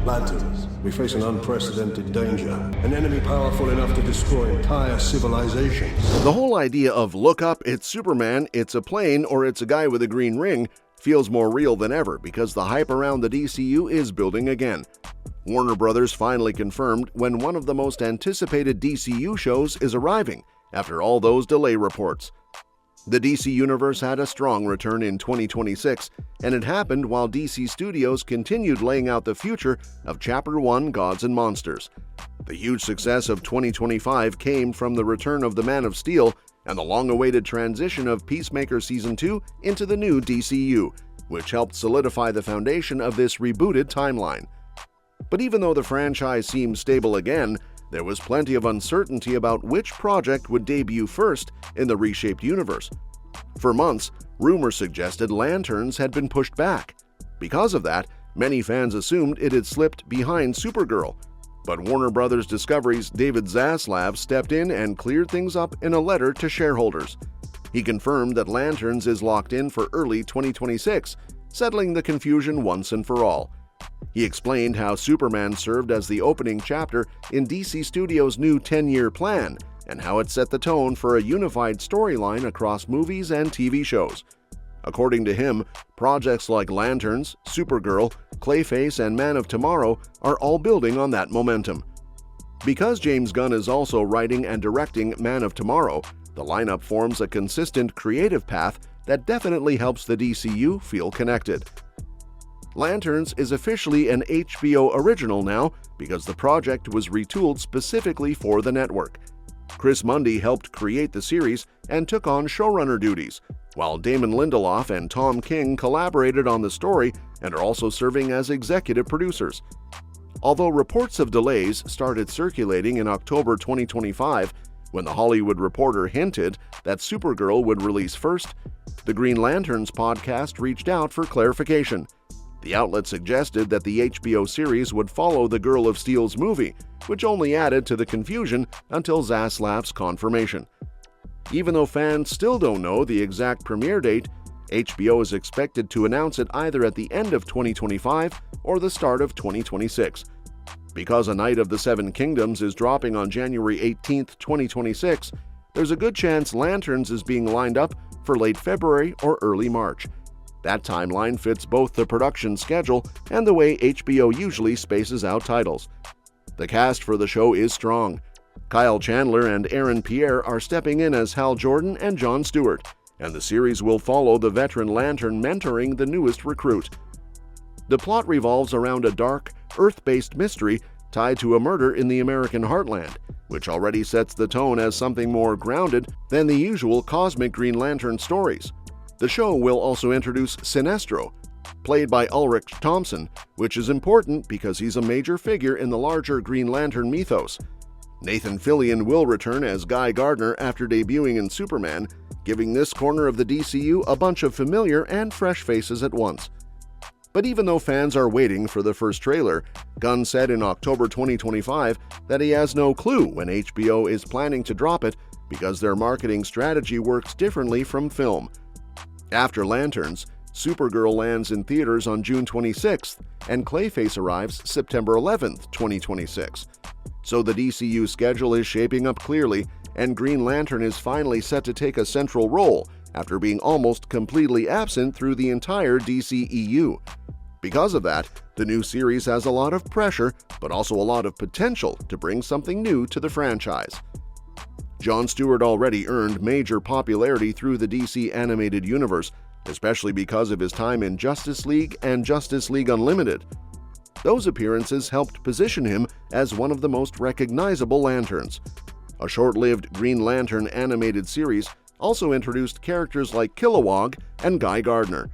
Lanterns, we face an unprecedented danger. An enemy powerful enough to destroy entire civilizations. The whole idea of look up, it's Superman, it's a plane, or it's a guy with a green ring feels more real than ever because the hype around the DCU is building again. Warner Brothers finally confirmed when one of the most anticipated DCU shows is arriving after all those delay reports. The DC Universe had a strong return in 2026, and it happened while DC Studios continued laying out the future of Chapter 1 Gods and Monsters. The huge success of 2025 came from the return of the Man of Steel and the long-awaited transition of Peacemaker Season 2 into the new DCU, which helped solidify the foundation of this rebooted timeline. But even though the franchise seemed stable again, there was plenty of uncertainty about which project would debut first in the reshaped universe. For months, rumors suggested Lanterns had been pushed back. Because of that, many fans assumed it had slipped behind Supergirl. But Warner Brothers Discovery's David Zaslav stepped in and cleared things up in a letter to shareholders. He confirmed that Lanterns is locked in for early 2026, settling the confusion once and for all. He explained how Superman served as the opening chapter in DC Studios' new 10-year plan and how it set the tone for a unified storyline across movies and TV shows. According to him, projects like Lanterns, Supergirl, Clayface, and Man of Tomorrow are all building on that momentum. Because James Gunn is also writing and directing Man of Tomorrow, the lineup forms a consistent creative path that definitely helps the DCU feel connected. Lanterns is officially an HBO original now because the project was retooled specifically for the network. Chris Mundy helped create the series and took on showrunner duties, while Damon Lindelof and Tom King collaborated on the story and are also serving as executive producers. Although reports of delays started circulating in October 2025, when The Hollywood Reporter hinted that Supergirl would release first, the Green Lanterns podcast reached out for clarification. The outlet suggested that the HBO series would follow the Girl of Steel's movie, which only added to the confusion until Zaslav's confirmation. Even though fans still don't know the exact premiere date, HBO is expected to announce it either at the end of 2025 or the start of 2026. Because A Night of the Seven Kingdoms is dropping on January 18, 2026, there's a good chance Lanterns is being lined up for late February or early March. That timeline fits both the production schedule and the way HBO usually spaces out titles. The cast for the show is strong. Kyle Chandler and Aaron Pierre are stepping in as Hal Jordan and Jon Stewart, and the series will follow the veteran Lantern mentoring the newest recruit. The plot revolves around a dark, Earth-based mystery tied to a murder in the American heartland, which already sets the tone as something more grounded than the usual cosmic Green Lantern stories. The show will also introduce Sinestro, played by Ulrich Thompson, which is important because he's a major figure in the larger Green Lantern mythos. Nathan Fillion will return as Guy Gardner after debuting in Superman, giving this corner of the DCU a bunch of familiar and fresh faces at once. But even though fans are waiting for the first trailer, Gunn said in October 2025 that he has no clue when HBO is planning to drop it because their marketing strategy works differently from film. After Lanterns, Supergirl lands in theaters on June 26th, and Clayface arrives September 11th, 2026. So the DCU schedule is shaping up clearly, and Green Lantern is finally set to take a central role after being almost completely absent through the entire DCEU. Because of that, the new series has a lot of pressure, but also a lot of potential to bring something new to the franchise. Jon Stewart already earned major popularity through the DC animated universe, especially because of his time in Justice League and Justice League Unlimited. Those appearances helped position him as one of the most recognizable Lanterns. A short-lived Green Lantern animated series also introduced characters like Kilowog and Guy Gardner.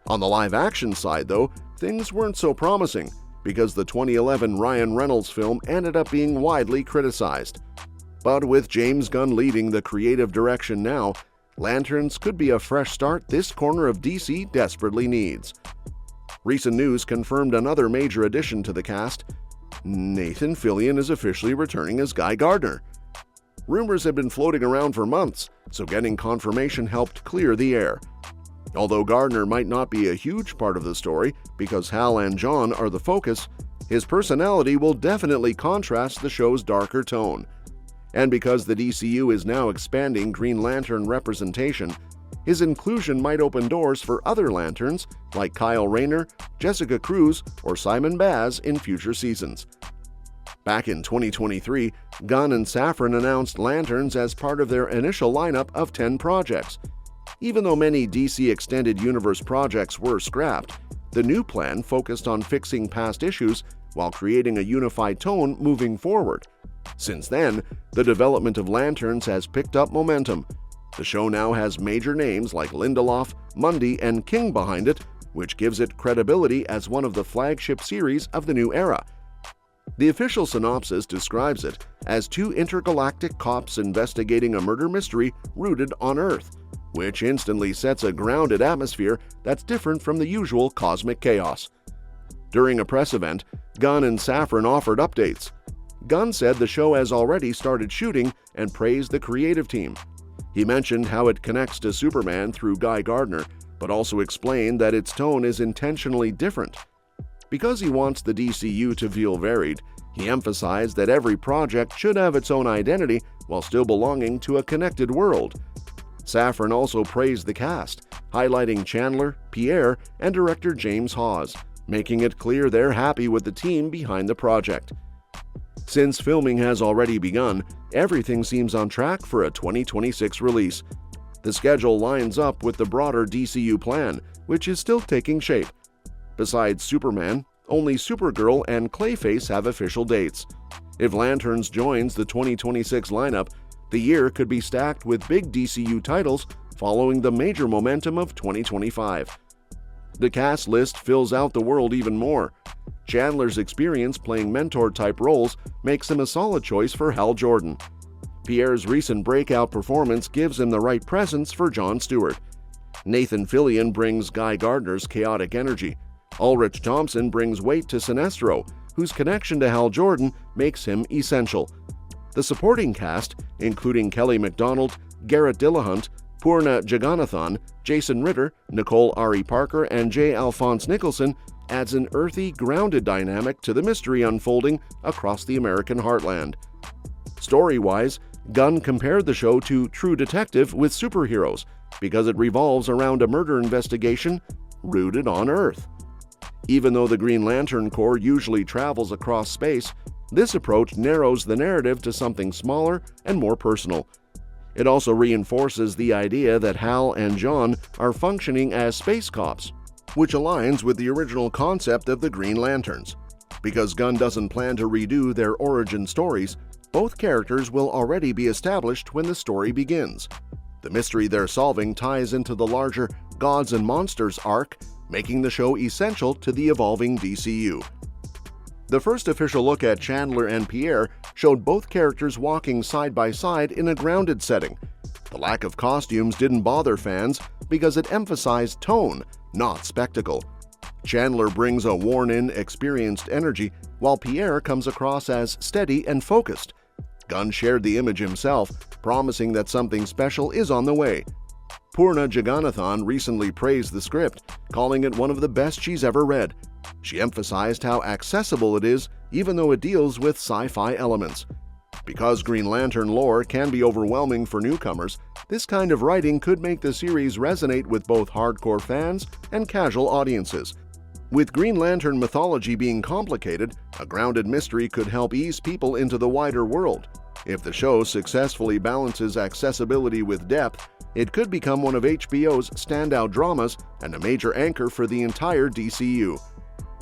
On the live-action side, though, things weren't so promising because the 2011 Ryan Reynolds film ended up being widely criticized. But with James Gunn leading the creative direction now, Lanterns could be a fresh start this corner of DC desperately needs. Recent news confirmed another major addition to the cast. Nathan Fillion is officially returning as Guy Gardner. Rumors had been floating around for months, so getting confirmation helped clear the air. Although Gardner might not be a huge part of the story because Hal and John are the focus, His personality will definitely contrast the show's darker tone. And because the DCU is now expanding Green Lantern representation, his inclusion might open doors for other Lanterns like Kyle Rayner, Jessica Cruz, or Simon Baz in future seasons. Back in 2023, Gunn and Safran announced Lanterns as part of their initial lineup of 10 projects. Even though many DC Extended Universe projects were scrapped, the new plan focused on fixing past issues while creating a unified tone moving forward. Since then, the development of Lanterns has picked up momentum. The show now has major names like Lindelof, Mundy, and King behind it, which gives it credibility as one of the flagship series of the new era. The official synopsis describes it as two intergalactic cops investigating a murder mystery rooted on Earth, which instantly sets a grounded atmosphere that's different from the usual cosmic chaos. During a press event, Gunn and Safran offered updates. Gunn said the show has already started shooting and praised the creative team. He mentioned how it connects to Superman through Guy Gardner, but also explained that its tone is intentionally different. Because he wants the DCU to feel varied, he emphasized that every project should have its own identity while still belonging to a connected world. Safran also praised the cast, highlighting Chandler, Pierre, and director James Hawes, making it clear they're happy with the team behind the project. Since filming has already begun, everything seems on track for a 2026 release. The schedule lines up with the broader DCU plan, which is still taking shape. Besides Superman, only Supergirl and Clayface have official dates. If Lanterns joins the 2026 lineup, the year could be stacked with big DCU titles following the major momentum of 2025. The cast list fills out the world even more. Chandler's experience playing mentor-type roles makes him a solid choice for Hal Jordan. Pierre's recent breakout performance gives him the right presence for Jon Stewart. Nathan Fillion brings Guy Gardner's chaotic energy. Ulrich Thompson brings weight to Sinestro, whose connection to Hal Jordan makes him essential. The supporting cast, including Kelly MacDonald, Garrett Dillahunt, Poorna Jagannathan, Jason Ritter, Nicole Ari Parker, and J. Alphonse Nicholson, adds an earthy, grounded dynamic to the mystery unfolding across the American heartland. Story-wise, Gunn compared the show to True Detective with superheroes because it revolves around a murder investigation rooted on Earth. Even though the Green Lantern Corps usually travels across space, this approach narrows the narrative to something smaller and more personal. It also reinforces the idea that Hal and John are functioning as space cops, which aligns with the original concept of the Green Lanterns. Because Gunn doesn't plan to redo their origin stories, both characters will already be established when the story begins. The mystery they're solving ties into the larger Gods and Monsters arc, making the show essential to the evolving DCU. The first official look at Chandler and Pierre showed both characters walking side by side in a grounded setting. The lack of costumes didn't bother fans because it emphasized tone, not spectacle. Chandler brings a worn-in, experienced energy, while Pierre comes across as steady and focused. Gunn shared the image himself, promising that something special is on the way. Poorna Jagannathan recently praised the script, calling it one of the best she's ever read. She emphasized how accessible it is, even though it deals with sci-fi elements. Because Green Lantern lore can be overwhelming for newcomers, this kind of writing could make the series resonate with both hardcore fans and casual audiences. With Green Lantern mythology being complicated, a grounded mystery could help ease people into the wider world. If the show successfully balances accessibility with depth, it could become one of HBO's standout dramas and a major anchor for the entire DCU.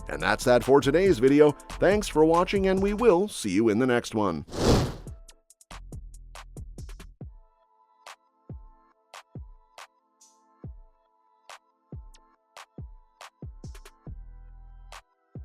And that's that for today's video. Thanks for watching, and we will see you in the next one.